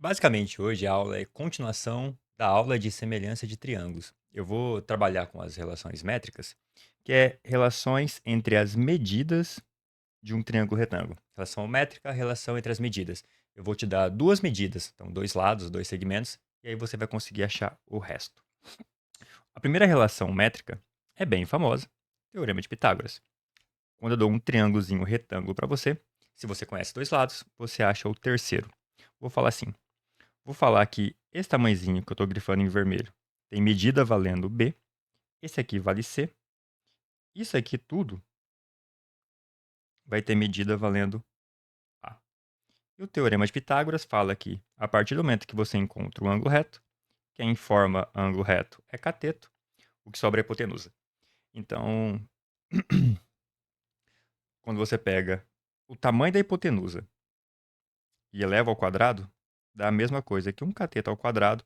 Basicamente, hoje a aula é continuação da aula de semelhança de triângulos. Eu vou trabalhar com as relações métricas, que é relações entre as medidas de um triângulo retângulo. Relação métrica, relação entre as medidas. Eu vou te dar duas medidas, então dois lados, dois segmentos, e aí você vai conseguir achar o resto. A primeira relação métrica é bem famosa, Teorema de Pitágoras. Quando eu dou um triângulozinho retângulo para você, se você conhece dois lados, você acha o terceiro. Vou falar assim. Vou falar que esse tamanhozinho que eu estou grifando em vermelho tem medida valendo B, esse aqui vale C, isso aqui tudo vai ter medida valendo A. E o Teorema de Pitágoras fala que, a partir do momento que você encontra o ângulo reto, quem forma ângulo reto é cateto, o que sobra é hipotenusa. Então, quando você pega o tamanho da hipotenusa e eleva ao quadrado, dá a mesma coisa que um cateto ao quadrado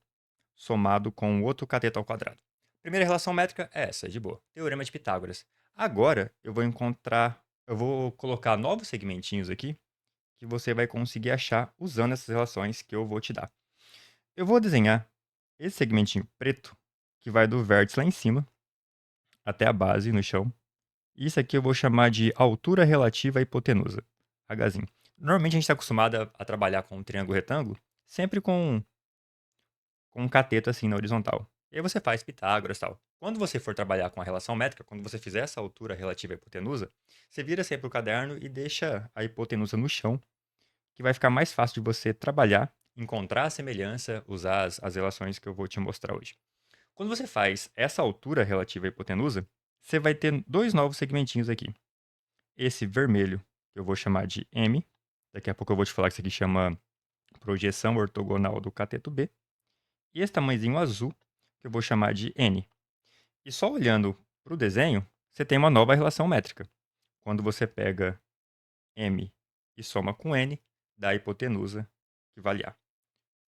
somado com outro cateto ao quadrado. Primeira relação métrica é essa, de boa. Teorema de Pitágoras. Agora eu vou colocar novos segmentinhos aqui que você vai conseguir achar usando essas relações que eu vou te dar. Eu vou desenhar esse segmentinho preto que vai do vértice lá em cima até a base no chão. Isso aqui eu vou chamar de altura relativa à hipotenusa, Hzinho. Normalmente a gente está acostumado a trabalhar com um triângulo retângulo, sempre com um cateto assim na horizontal. E aí você faz Pitágoras e tal. Quando você for trabalhar com a relação métrica, quando você fizer essa altura relativa à hipotenusa, você vira sempre o caderno e deixa a hipotenusa no chão, que vai ficar mais fácil de você trabalhar, encontrar a semelhança, usar as relações que eu vou te mostrar hoje. Quando você faz essa altura relativa à hipotenusa, você vai ter dois novos segmentinhos aqui. Esse vermelho, que eu vou chamar de M. Daqui a pouco eu vou te falar que isso aqui chama projeção ortogonal do cateto B. E esse tamanhozinho azul, que eu vou chamar de N. E só olhando para o desenho, você tem uma nova relação métrica. Quando você pega M e soma com N, dá a hipotenusa, que vale A.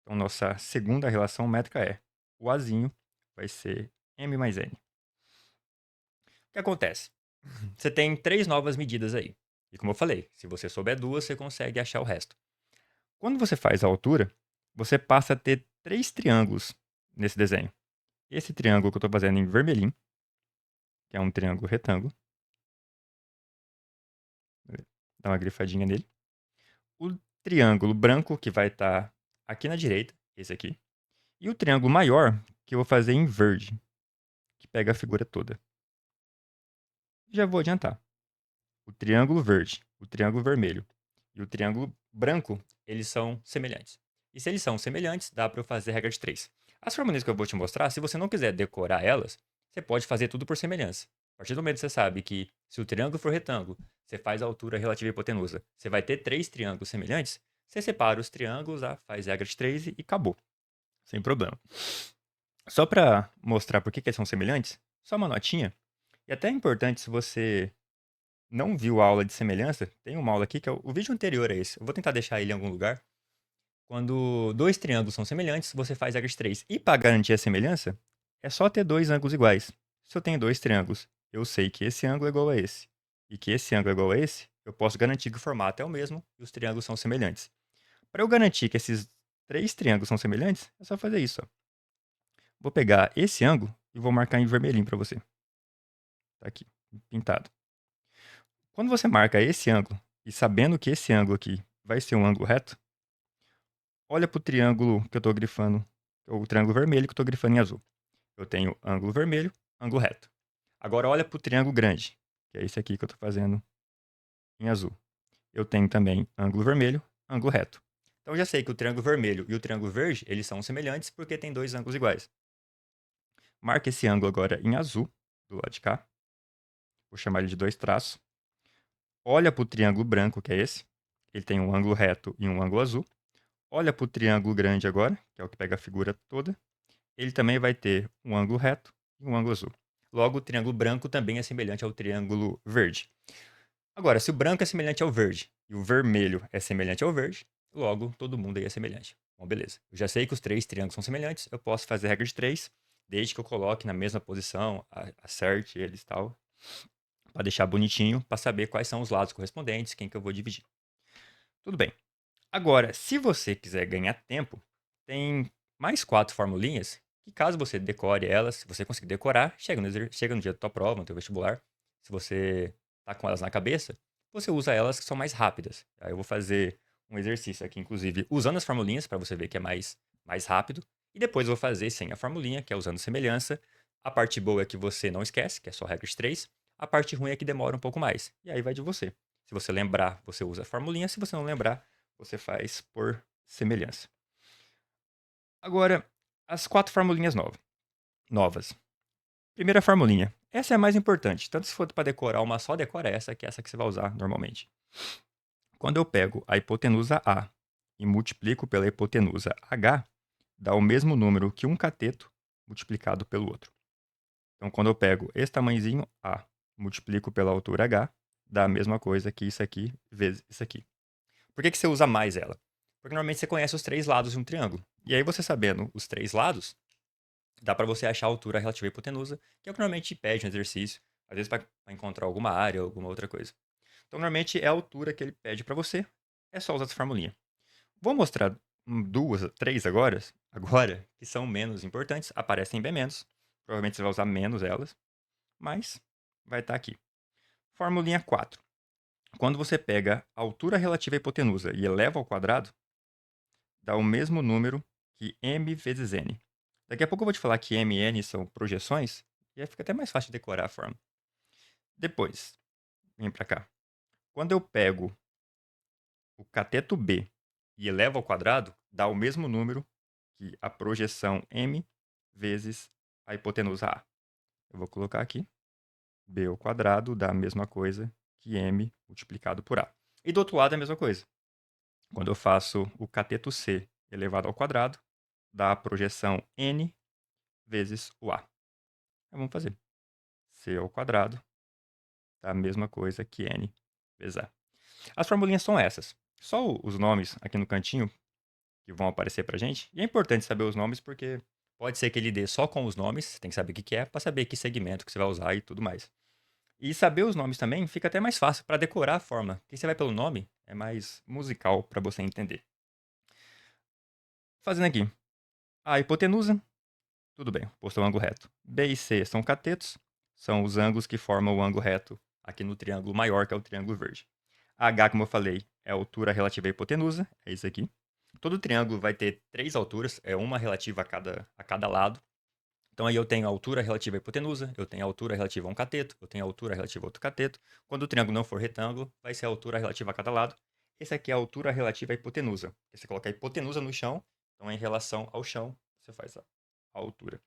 Então, nossa segunda relação métrica é o Azinho vai ser M mais N. O que acontece? Você tem três novas medidas aí. E como eu falei, se você souber duas, você consegue achar o resto. Quando você faz a altura, você passa a ter três triângulos nesse desenho. Esse triângulo que eu estou fazendo em vermelhinho, que é um triângulo retângulo. Dá uma grifadinha nele. O triângulo branco, que vai estar aqui na direita, esse aqui. E o triângulo maior, que eu vou fazer em verde, que pega a figura toda. Já vou adiantar. O triângulo verde, o triângulo vermelho e o triângulo branco, eles são semelhantes. E se eles são semelhantes, dá para eu fazer a regra de 3. As fórmulas que eu vou te mostrar, se você não quiser decorar elas, você pode fazer tudo por semelhança. A partir do momento que você sabe que se o triângulo for retângulo, você faz a altura relativa à hipotenusa, você vai ter três triângulos semelhantes, você separa os triângulos, faz a regra de 3 e acabou. Sem problema. Só para mostrar por que eles são semelhantes, só uma notinha. E até é importante se você não viu a aula de semelhança, tem uma aula aqui que é o vídeo anterior a esse. Eu vou tentar deixar ele em algum lugar. Quando dois triângulos são semelhantes, você faz regra de 3. E para garantir a semelhança, é só ter dois ângulos iguais. Se eu tenho dois triângulos, eu sei que esse ângulo é igual a esse e que esse ângulo é igual a esse, eu posso garantir que o formato é o mesmo e os triângulos são semelhantes. Para eu garantir que esses três triângulos são semelhantes, é só fazer isso. Ó. Vou pegar esse ângulo e vou marcar em vermelhinho para você. Tá aqui, pintado. Quando você marca esse ângulo, e sabendo que esse ângulo aqui vai ser um ângulo reto, olha para o triângulo que eu estou grifando, o triângulo vermelho que eu estou grifando em azul. Eu tenho ângulo vermelho, ângulo reto. Agora olha para o triângulo grande, que é esse aqui que eu estou fazendo em azul. Eu tenho também ângulo vermelho, ângulo reto. Então eu já sei que o triângulo vermelho e o triângulo verde, eles são semelhantes porque tem dois ângulos iguais. Marca esse ângulo agora em azul, do lado de cá. Vou chamar ele de dois traços. Olha para o triângulo branco, que é esse. Ele tem um ângulo reto e um ângulo azul. Olha para o triângulo grande agora, que é o que pega a figura toda. Ele também vai ter um ângulo reto e um ângulo azul. Logo, o triângulo branco também é semelhante ao triângulo verde. Agora, se o branco é semelhante ao verde e o vermelho é semelhante ao verde, logo todo mundo aí é semelhante. Bom, beleza. Eu já sei que os três triângulos são semelhantes, eu posso fazer a regra de 3, desde que eu coloque na mesma posição, acerte eles e tal, para deixar bonitinho, para saber quais são os lados correspondentes, quem que eu vou dividir. Tudo bem. Agora, se você quiser ganhar tempo, tem mais 4 formulinhas que, caso você decore elas, se você conseguir decorar, chega no dia da tua prova, no teu vestibular, se você tá com elas na cabeça, você usa elas que são mais rápidas. Aí eu vou fazer um exercício aqui, inclusive, usando as formulinhas, para você ver que é mais rápido. E depois eu vou fazer sem a formulinha, que é usando semelhança. A parte boa é que você não esquece, que é só regra de 3. A parte ruim é que demora um pouco mais. E aí vai de você. Se você lembrar, você usa a formulinha. Se você não lembrar, você faz por semelhança. Agora, as 4 formulinhas novas. Primeira formulinha. Essa é a mais importante. Tanto se for para decorar uma só, decora essa, que é essa que você vai usar normalmente. Quando eu pego a hipotenusa A e multiplico pela hipotenusa H, dá o mesmo número que um cateto multiplicado pelo outro. Então, quando eu pego esse tamanhozinho A, multiplico pela altura H, dá a mesma coisa que isso aqui vezes isso aqui. Por que você usa mais ela? Porque normalmente você conhece os 3 lados de um triângulo. E aí, você sabendo os 3 lados, dá para você achar a altura relativa à hipotenusa, que é o que normalmente pede no exercício, às vezes para encontrar alguma área ou alguma outra coisa. Então, normalmente é a altura que ele pede para você, é só usar essa formulinha. Vou mostrar 2, 3 agora, que são menos importantes, aparecem bem menos. Provavelmente você vai usar menos elas, mas vai estar aqui. Formulinha 4. Quando você pega a altura relativa à hipotenusa e eleva ao quadrado, dá o mesmo número que m vezes n. Daqui a pouco eu vou te falar que m e n são projeções, e aí fica até mais fácil de decorar a forma. Depois, vem para cá. Quando eu pego o cateto B e elevo ao quadrado, dá o mesmo número que a projeção m vezes a hipotenusa A. Eu vou colocar aqui. B ao quadrado dá a mesma coisa que m multiplicado por A. E do outro lado é a mesma coisa. Quando eu faço o cateto C elevado ao quadrado, dá a projeção n vezes o A. Então, vamos fazer. C ao quadrado dá a mesma coisa que n vezes A. As formulinhas são essas. Só os nomes aqui no cantinho que vão aparecer pra gente. E é importante saber os nomes porque pode ser que ele dê só com os nomes, você tem que saber o que é, para saber que segmento que você vai usar e tudo mais. E saber os nomes também fica até mais fácil para decorar a forma. Porque você vai pelo nome, é mais musical para você entender. Fazendo aqui. A hipotenusa, tudo bem, posto ao ângulo reto. B e C são catetos, são os ângulos que formam o ângulo reto aqui no triângulo maior, que é o triângulo verde. H, como eu falei, é a altura relativa à hipotenusa, é isso aqui. Todo triângulo vai ter 3 alturas, é uma relativa a cada lado. Então aí eu tenho a altura relativa à hipotenusa, eu tenho a altura relativa a um cateto, eu tenho a altura relativa a outro cateto. Quando o triângulo não for retângulo, vai ser a altura relativa a cada lado. Esse aqui é a altura relativa à hipotenusa. Você coloca a hipotenusa no chão, então em relação ao chão, você faz a altura.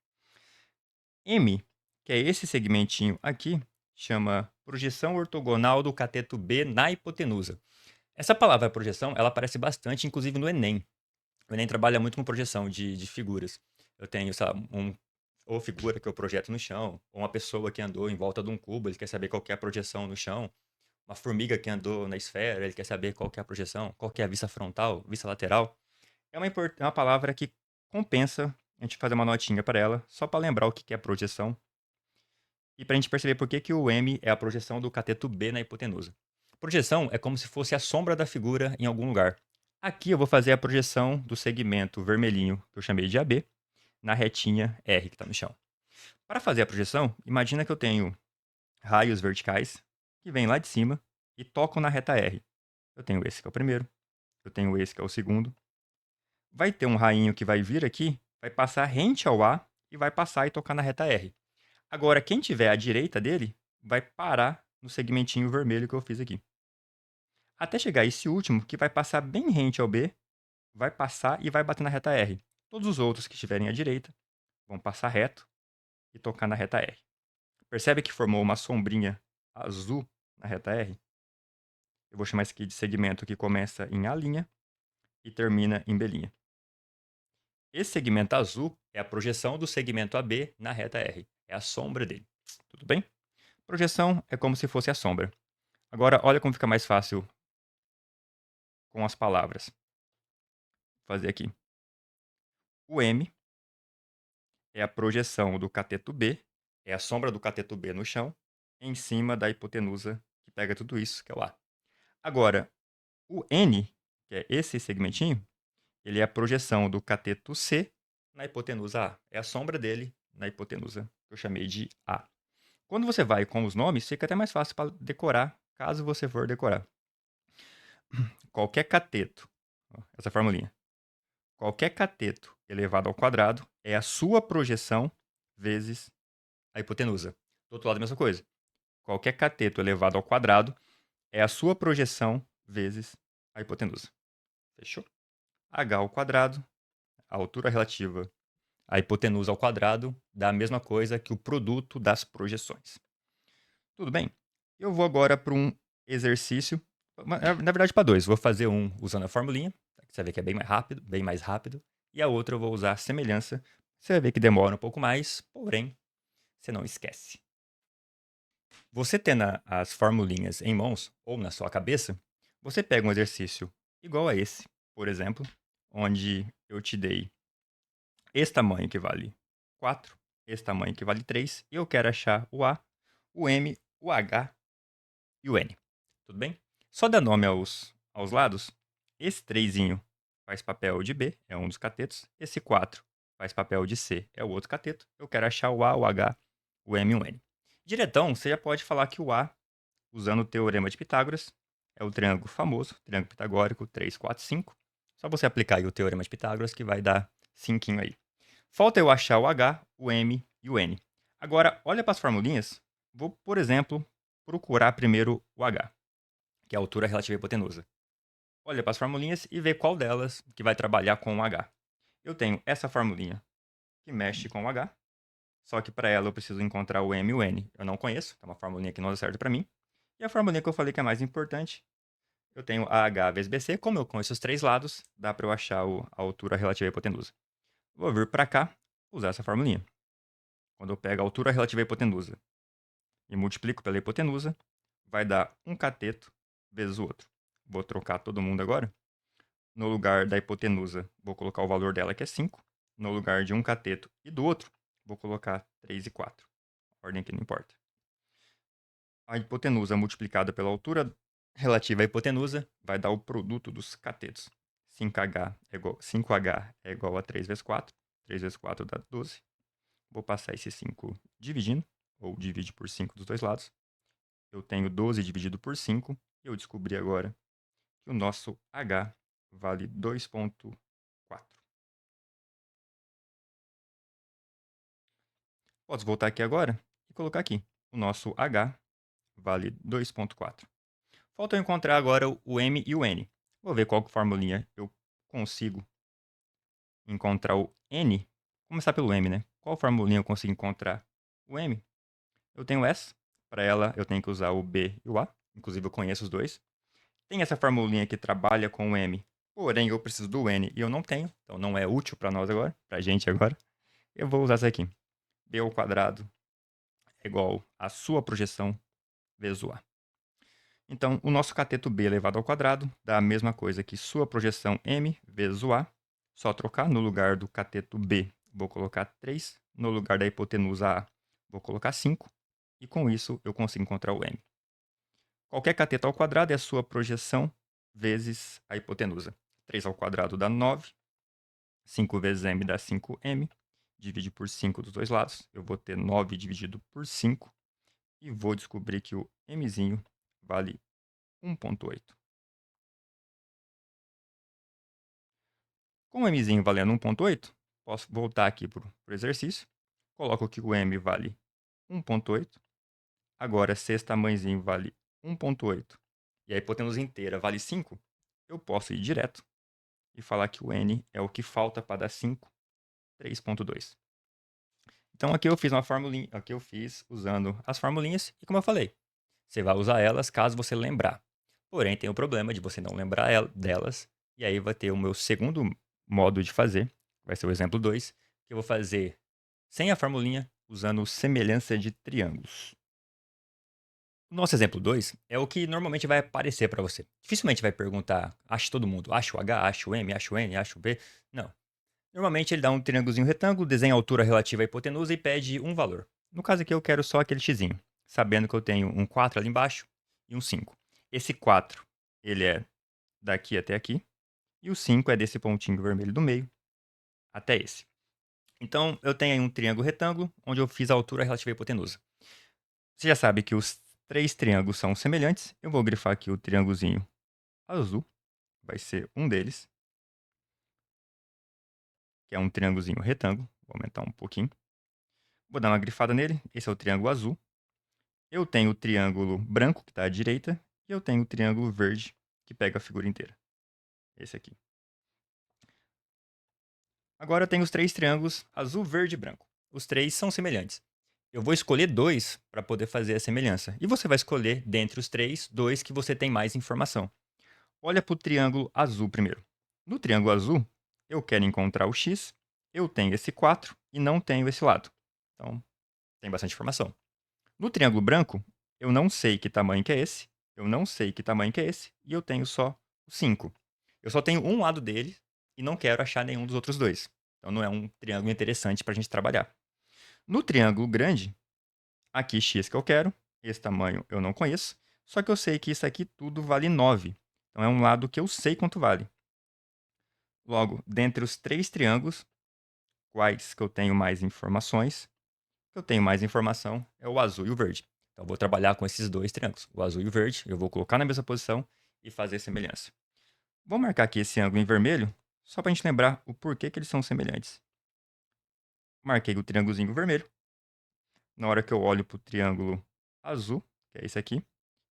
M, que é esse segmentinho aqui, chama projeção ortogonal do cateto B na hipotenusa. Essa palavra projeção, ela aparece bastante, inclusive no Enem. O Enem trabalha muito com projeção de figuras. Eu tenho, sei lá, ou figura que eu projeto no chão, ou uma pessoa que andou em volta de um cubo, ele quer saber qual que é a projeção no chão. Uma formiga que andou na esfera, ele quer saber qual que é a projeção, qual que é a vista frontal, vista lateral. É uma palavra que compensa a gente fazer uma notinha para ela, só para lembrar o que é projeção. E para a gente perceber por que o M é a projeção do cateto B na hipotenusa. Projeção é como se fosse a sombra da figura em algum lugar. Aqui eu vou fazer a projeção do segmento vermelhinho, que eu chamei de AB, na retinha R que está no chão. Para fazer a projeção, imagina que eu tenho raios verticais que vêm lá de cima e tocam na reta R. Eu tenho esse que é o primeiro, eu tenho esse que é o segundo. Vai ter um rainho que vai vir aqui, vai passar rente ao A e vai passar e tocar na reta R. Agora, quem tiver à direita dele, vai parar no segmentinho vermelho que eu fiz aqui. Até chegar esse último, que vai passar bem rente ao B, vai passar e vai bater na reta R. Todos os outros que estiverem à direita vão passar reto e tocar na reta R. Percebe que formou uma sombrinha azul na reta R? Eu vou chamar isso aqui de segmento que começa em A' e termina em B'. Esse segmento azul é a projeção do segmento AB na reta R. É a sombra dele. Tudo bem? Projeção é como se fosse a sombra. Agora, olha como fica mais fácil com as palavras. Vou fazer aqui. O M é a projeção do cateto B, é a sombra do cateto B no chão, em cima da hipotenusa que pega tudo isso, que é o A. Agora, o N, que é esse segmentinho, ele é a projeção do cateto C na hipotenusa A. É a sombra dele na hipotenusa, que eu chamei de A. Quando você vai com os nomes, fica até mais fácil para decorar, caso você for decorar. Qualquer cateto, essa formulinha, qualquer cateto elevado ao quadrado é a sua projeção vezes a hipotenusa. Do outro lado, a mesma coisa. Qualquer cateto elevado ao quadrado é a sua projeção vezes a hipotenusa. Fechou? H ao quadrado, a altura relativa à hipotenusa ao quadrado, dá a mesma coisa que o produto das projeções. Tudo bem? Eu vou agora para um exercício, na verdade para dois. Vou fazer um usando a formulinha, você vai ver que é bem mais rápido, e a outra eu vou usar a semelhança. Você vai ver que demora um pouco mais, porém, você não esquece. Você tendo as formulinhas em mãos ou na sua cabeça, você pega um exercício igual a esse, por exemplo, onde eu te dei esse tamanho que vale 4, esse tamanho que vale 3, e eu quero achar o A, o M, o H e o N. Tudo bem? Só dá nome aos lados. Esse 3 faz papel de B, é um dos catetos. Esse 4 faz papel de C, é o outro cateto. Eu quero achar o A, o H, o M e o N. Diretão, você já pode falar que o A, usando o teorema de Pitágoras, é o triângulo famoso, triângulo pitagórico 3, 4, 5. Só você aplicar aí o teorema de Pitágoras que vai dar 5 aí. Falta eu achar o H, o M e o N. Agora, olha para as formulinhas. Vou, por exemplo, procurar primeiro o H, que é a altura relativa à hipotenusa. Olha para as formulinhas e vê qual delas que vai trabalhar com o H. Eu tenho essa formulinha que mexe com o H, só que para ela eu preciso encontrar o M e o N. Eu não conheço, é uma formulinha que não dá certo para mim. E a formulinha que eu falei que é mais importante, eu tenho AH vezes BC. Como eu conheço os três lados, dá para eu achar a altura relativa à hipotenusa. Vou vir para cá, usar essa formulinha. Quando eu pego a altura relativa à hipotenusa e multiplico pela hipotenusa, vai dar um cateto vezes o outro. Vou trocar todo mundo agora. No lugar da hipotenusa, vou colocar o valor dela, que é 5. No lugar de um cateto e do outro, vou colocar 3 e 4. Ordem aqui não importa. A hipotenusa multiplicada pela altura relativa à hipotenusa vai dar o produto dos catetos. 5H é igual a 3 vezes 4. 3 vezes 4 dá 12. Vou passar esse 5 dividindo, ou divide por 5 dos dois lados. Eu tenho 12 dividido por 5. Eu descobri agora que o nosso H vale 2,4. Posso voltar aqui agora e colocar aqui. O nosso H vale 2,4. Falta eu encontrar agora o M e o N. Vou ver qual formulinha eu consigo encontrar o N. Vou começar pelo M, né? Qual formulinha eu consigo encontrar o M? Eu tenho essa. Para ela, eu tenho que usar o B e o A. Inclusive, eu conheço os dois. Tem essa formulinha que trabalha com o M. Porém, eu preciso do N e eu não tenho. Então, não é útil para nós agora. Para a gente agora. Eu vou usar essa aqui. B ao quadrado é igual a sua projeção vezes o A. Então, o nosso cateto B elevado ao quadrado dá a mesma coisa que sua projeção M vezes o A. Só trocar. No lugar do cateto B, vou colocar 3. No lugar da hipotenusa A, vou colocar 5. E com isso, eu consigo encontrar o M. Qualquer cateto ao quadrado é a sua projeção vezes a hipotenusa. 3 ao quadrado dá 9. 5 vezes M dá 5M. Divide por 5 dos dois lados. Eu vou ter 9 dividido por 5. E vou descobrir que o Mzinho vale 1,8. Com o Mzinho valendo 1,8, posso voltar aqui para o exercício. Coloco que o M vale 1,8. Agora, se esse tamanhozinho vale 1,8 e a hipotenusa inteira vale 5, eu posso ir direto e falar que o N é o que falta para dar 5, 3,2. Então aqui eu fiz uma formulinha, aqui eu fiz usando as formulinhas e como eu falei, você vai usar elas caso você lembrar. Porém, tem o problema de você não lembrar delas, e aí vai ter o meu segundo modo de fazer, vai ser o exemplo 2, que eu vou fazer sem a formulinha, usando semelhança de triângulos. O nosso exemplo 2 é o que normalmente vai aparecer para você. Dificilmente vai perguntar, ache todo mundo, ache o H, ache o M, ache o N, ache o B. Não. Normalmente ele dá um triângulozinho retângulo, desenha a altura relativa à hipotenusa e pede um valor. No caso aqui eu quero só aquele xzinho, sabendo que eu tenho um 4 ali embaixo e um 5. Esse 4, ele é daqui até aqui, E o 5 é desse pontinho vermelho do meio até esse. Então, eu tenho aí um triângulo retângulo, onde eu fiz a altura relativa à hipotenusa. Você já sabe que os 3 triângulos são semelhantes. Eu vou grifar aqui o triângulozinho azul, vai ser um deles, que é um triângulozinho retângulo. Vou aumentar um pouquinho. Vou dar uma grifada nele. Esse é o triângulo azul. Eu tenho o triângulo branco, que está à direita, e eu tenho o triângulo verde, que pega a figura inteira. Esse aqui. Agora eu tenho os 3 triângulos azul, verde e branco. Os 3 são semelhantes. Eu vou escolher 2 para poder fazer a semelhança. E você vai escolher, dentre os 3, 2 que você tem mais informação. Olha para o triângulo azul primeiro. No triângulo azul, eu quero encontrar o x, eu tenho esse 4 e não tenho esse lado. Então, tem bastante informação. No triângulo branco, eu não sei que tamanho que é esse, eu não sei que tamanho que é esse, e eu tenho só o 5. Eu só tenho um lado dele e não quero achar nenhum dos outros dois. Então não é um triângulo interessante para a gente trabalhar. No triângulo grande, aqui x que eu quero, esse tamanho eu não conheço, só que eu sei que isso aqui tudo vale 9. Então é um lado que eu sei quanto vale. Logo, dentre os 3 triângulos, quais que eu tenho mais informações? Eu tenho mais informação é o azul e o verde. Então, eu vou trabalhar com esses 2 triângulos, o azul e o verde. Eu vou colocar na mesma posição e fazer semelhança. Vou marcar aqui esse ângulo em vermelho, só para a gente lembrar o porquê que eles são semelhantes. Marquei o triângulozinho vermelho. Na hora que eu olho para o triângulo azul, que é esse aqui,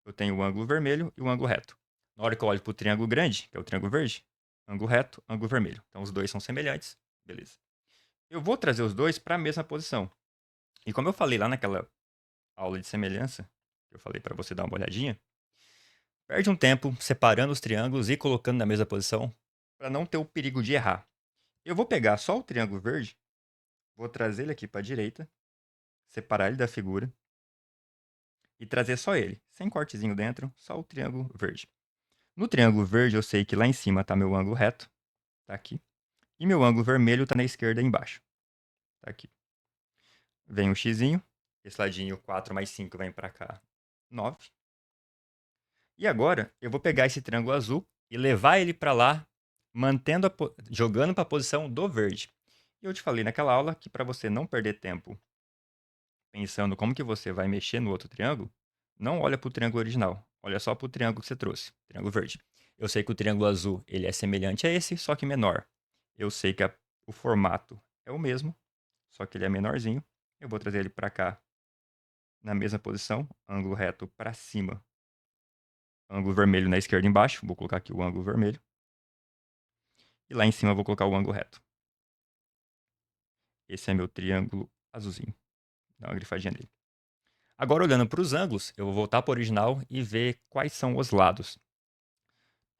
eu tenho o ângulo vermelho e o ângulo reto. Na hora que eu olho para o triângulo grande, que é o triângulo verde, ângulo reto, ângulo vermelho. Então, os dois são semelhantes. Beleza. Eu vou trazer os dois para a mesma posição. E como eu falei lá naquela aula de semelhança, que eu falei para você dar uma olhadinha, perde um tempo separando os triângulos e colocando na mesma posição para não ter o perigo de errar. Eu vou pegar só o triângulo verde, vou trazer ele aqui para a direita, separar ele da figura e trazer só ele, sem cortezinho dentro, só o triângulo verde. No triângulo verde eu sei que lá em cima está meu ângulo reto, está aqui, e meu ângulo vermelho está na esquerda embaixo, está aqui. Vem o xizinho, esse ladinho 4 mais 5 vem para cá, 9. E agora eu vou pegar esse triângulo azul e levar ele para lá, jogando para a posição do verde. E eu te falei naquela aula que para você não perder tempo pensando como que você vai mexer no outro triângulo, não olha para o triângulo original, olha só para o triângulo que você trouxe, triângulo verde. Eu sei que o triângulo azul ele é semelhante a esse, só que menor. Eu sei que o formato é o mesmo, só que ele é menorzinho. Eu vou trazer ele para cá na mesma posição, ângulo reto para cima, ângulo vermelho na esquerda embaixo. Vou colocar aqui o ângulo vermelho. E lá em cima eu vou colocar o ângulo reto. Esse é meu triângulo azulzinho. Dá uma grifadinha nele. Agora, olhando para os ângulos, eu vou voltar para o original e ver quais são os lados.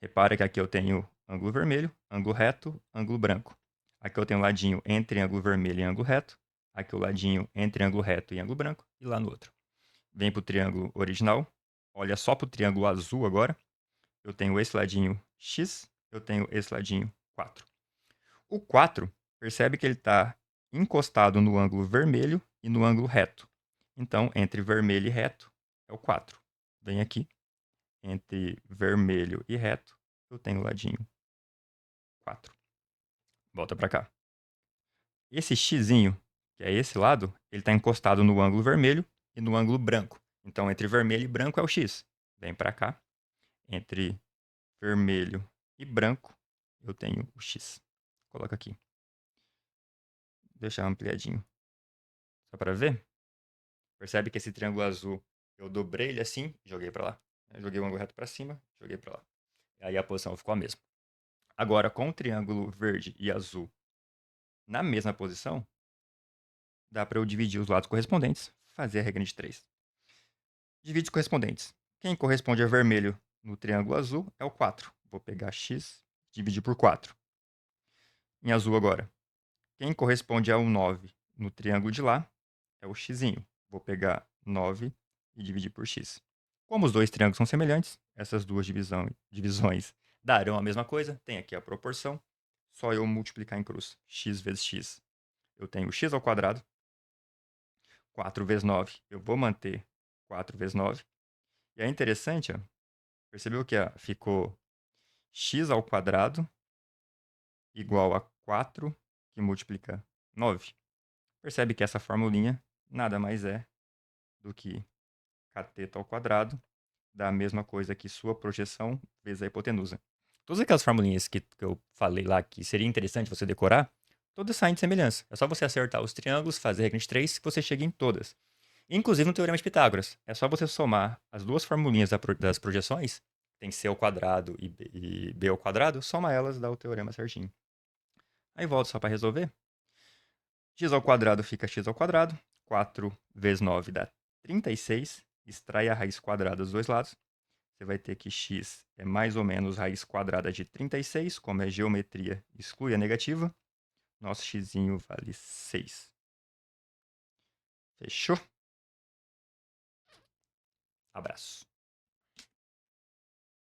Repara que aqui eu tenho ângulo vermelho, ângulo reto, ângulo branco. Aqui eu tenho um ladinho entre ângulo vermelho e ângulo reto. Aqui o ladinho entre ângulo reto e ângulo branco. E lá no outro. Vem para o triângulo original. Olha só para o triângulo azul agora. Eu tenho esse ladinho X, eu tenho esse ladinho 4. O 4, percebe que ele está encostado no ângulo vermelho e no ângulo reto. Então, entre vermelho e reto é o 4. Vem aqui, entre vermelho e reto, eu tenho o ladinho 4. Volta para cá. Esse xzinho, que é esse lado, ele está encostado no ângulo vermelho e no ângulo branco. Então, entre vermelho e branco é o x. Vem para cá. Entre vermelho e branco, eu tenho o x. Coloca aqui. Deixar ampliadinho. Só para ver. Percebe que esse triângulo azul, eu dobrei ele assim e joguei para lá. Eu joguei o ângulo reto para cima, joguei para lá. Aí a posição ficou a mesma. Agora, com o triângulo verde e azul na mesma posição, dá para eu dividir os lados correspondentes, fazer a regra de 3. Divide os correspondentes. Quem corresponde a vermelho no triângulo azul é o 4. Vou pegar x e dividir por 4. Em azul agora. Quem corresponde ao 9 no triângulo de lá é o xzinho. Vou pegar 9 e dividir por x. Como os dois triângulos são semelhantes, essas duas divisões darão a mesma coisa. Tem aqui a proporção. Só eu multiplicar em cruz. X vezes x. Eu tenho x ao quadrado. 4 vezes 9. Eu vou manter 4 vezes 9. E é interessante, ó, percebeu que ficou x ao quadrado igual a 4 que multiplica 9. Percebe que essa formulinha nada mais é do que cateto ao quadrado, da mesma coisa que sua projeção vezes a hipotenusa. Todas aquelas formulinhas que eu falei lá que seria interessante você decorar, todas saem de semelhança. É só você acertar os triângulos, fazer regra de 3 que você chega em todas. Inclusive no Teorema de Pitágoras. É só você somar as duas formulinhas das projeções, tem C ao quadrado e B ao quadrado, soma elas, dá o teorema certinho. Aí volta só para resolver. X ao quadrado fica x ao quadrado. 4 vezes 9 dá 36. Extrai a raiz quadrada dos dois lados. Você vai ter que x é mais ou menos raiz quadrada de 36. Como é geometria, exclui a negativa. Nosso x vale 6. Fechou? Abraço.